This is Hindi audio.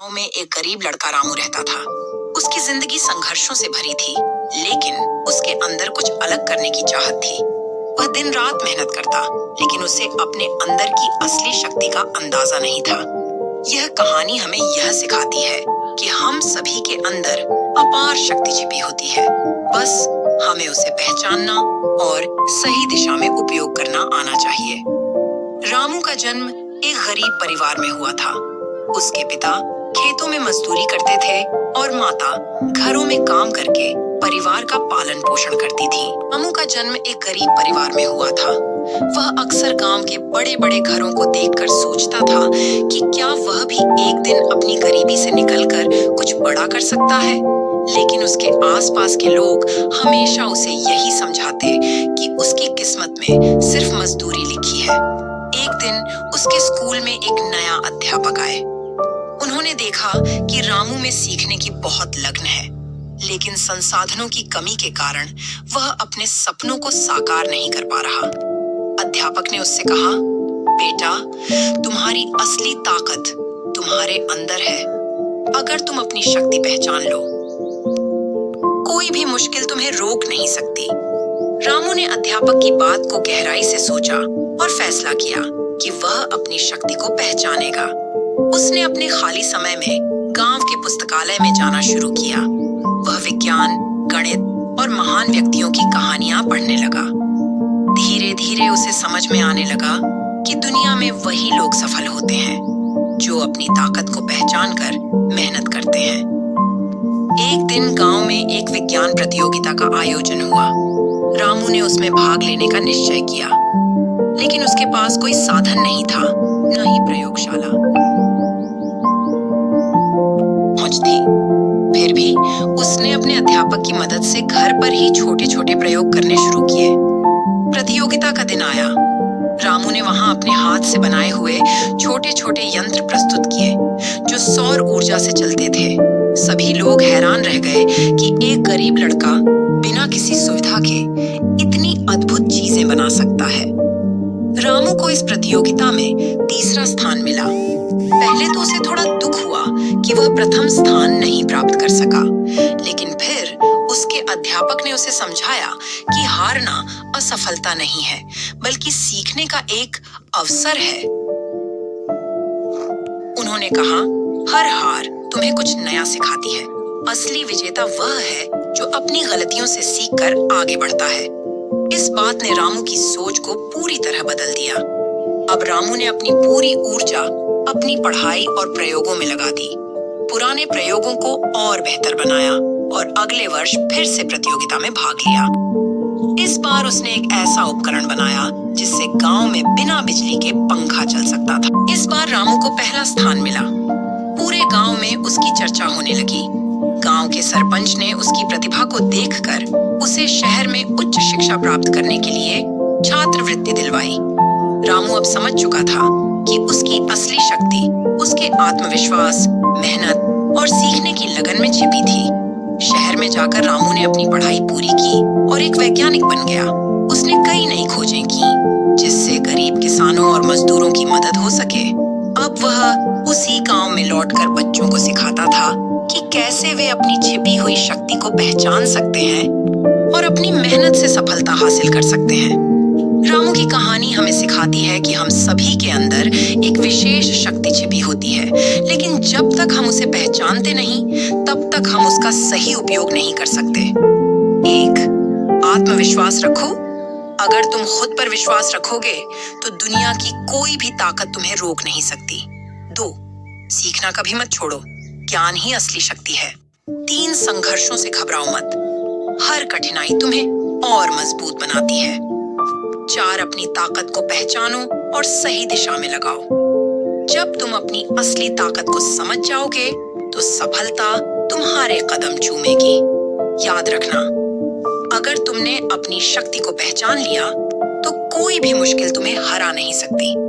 गांव में एक गरीब लड़का रामू रहता था। उसकी जिंदगी संघर्षों से भरी थी, लेकिन उसके अंदर कुछ अलग करने की चाहत थी। वह दिन रात मेहनत करता, लेकिन उसे अपने अंदर की असली शक्ति का अंदाजा नहीं था। यह कहानी हमें यह सिखाती है कि हम सभी के अंदर अपार शक्ति छिपी होती है, बस हमें उसे पहचानना और सही दिशा में उपयोग करना आना चाहिए। रामू का जन्म एक गरीब परिवार में हुआ था। उसके पिता खेतों में मजदूरी करते थे और माता घरों में काम करके परिवार का पालन पोषण करती थी। रामू का जन्म एक गरीब परिवार में हुआ था। वह अक्सर गांव के बड़े-बड़े घरों को देखकर सोचता था कि क्या वह भी एक दिन अपनी गरीबी से निकलकर कुछ बड़ा कर सकता है। लेकिन उसके आसपास के लोग हमेशा उसे यही समझाते कि उसकी किस्मत में सिर्फ मजदूरी लिखी है। एक दिन उसके स्कूल में एक नया अध्यापक आए। उन्होंने देखा कि रामू में सीखने की बहुत लगन है, लेकिन संसाधनों की कमी के कारण वह अपने सपनों को साकार नहीं कर पा रहा। अध्यापक ने उससे कहा, बेटा, तुम्हारी असली ताकत तुम्हारे अंदर है। अगर तुम अपनी शक्ति पहचान लो, कोई भी मुश्किल तुम्हें रोक नहीं सकती। रामू ने अध्यापक की बात को गहराई से सोचा और फैसला किया कि वह अपनी शक्ति को पहचानेगा। उसने अपने खाली समय में गांव के पुस्तकालय में जाना शुरू किया। वह विज्ञान, गणित और महान व्यक्तियों की कहानियां पढ़ने लगा। धीरे धीरे उसे समझ में आने लगा कि दुनिया में वही लोग सफल होते हैं जो अपनी ताकत को पहचानकर मेहनत करते हैं। एक दिन गांव में एक विज्ञान प्रतियोगिता का आयोजन हुआ। रामू ने उसमें भाग लेने का निश्चय किया, लेकिन उसके पास कोई साधन नहीं था, न ही प्रयोगशाला पहुंच थी। फिर भी उसने अपने अध्यापक की मदद से घर पर ही छोटे-छोटे प्रयोग करने शुरू किए। प्रतियोगिता का दिन आया। रामू ने वहां अपने हाथ से बनाए हुए छोटे-छोटे यंत्र प्रस्तुत किए, जो सौर ऊर्जा से चलते थे। सभी लोग हैरान रह गए कि एक गरीब लड़का बिना किसी सुविधा के इतनी अद्भुत चीजें बना सकता है। रामू को इस प्रतियोगिता में तीसरा स्थान मिला। पहले तो उसे थोड़ा दुख हुआ कि वह प्रथम स्थान नहीं प्राप्त कर सका, लेकिन फिर उसके अध्यापक ने उसे समझाया कि हारना असफलता नहीं है, बल्कि सीखने का एक अवसर है। उन्होंने कहा, हर हार तुम्हें कुछ नया सिखाती है। असली विजेता वह है जो अपनी गलतियों से सीखकर आगे बढ़ता है। इस बात ने रामू की सोच को पूरी तरह बदल दिया। अब रामू ने अपनी पूरी ऊर्जा अपनी पढ़ाई और प्रयोगों में लगा दी। पुराने प्रयोगों को और बेहतर बनाया और अगले वर्ष फिर से प्रतियोगिता में भाग लिया। इस बार उसने एक ऐसा उपकरण बनाया जिससे गांव में बिना बिजली के पंखा चल सकता था। इस बार रामू को पहला स्थान मिला। पूरे गांव में उसकी चर्चा होने लगी। गांव के सरपंच ने उसकी प्रतिभा को देखकर उसे शहर में उच्च शिक्षा प्राप्त करने के लिए छात्रवृत्ति दिलवाई। रामू अब समझ चुका था कि उसकी असली शक्ति उसके आत्मविश्वास, मेहनत और सीखने की लगन में छिपी थी। शहर में जाकर रामू ने अपनी पढ़ाई पूरी की और एक वैज्ञानिक बन गया। उसने कई नई खोजें की, जिससे गरीब किसानों और मजदूरों की मदद हो सके। अब वह उसी गांव में लौटकर बच्चों को सिखाता था कि कैसे वे अपनी छिपी हुई शक्ति को पहचान सकते हैं और अपनी मेहनत से सफलता हासिल कर सकते हैं। रामू की कहानी हमें सिखाती है कि हम सभी के अंदर एक विशेष शक्ति छिपी होती है, लेकिन जब तक हम उसे पहचानते नहीं, तब तक हम उसका सही उपयोग नहीं कर सकते। 1. आत्मविश्वास रखो। अगर तुम खुद पर विश्वास रखोगे, तो दुनिया की कोई भी ताकत तुम्हें रोक नहीं सकती। 2. सीखना कभी मत छोड़ो। ज्ञान ही असली शक्ति है। 3. संघर्षों से घबराओ मत। हर कठिनाई तुम्हें और मजबूत बनाती है। 4. अपनी ताकत को पहचानो और सही दिशा में लगाओ। जब तुम अपनी असली ताकत को समझ जाओगे, तो सफलता तुम्हारे कदम चूमेगी। याद रखना, अगर तुमने अपनी शक्ति को पहचान लिया, तो कोई भी मुश्किल तुम्हें हरा नहीं सकती।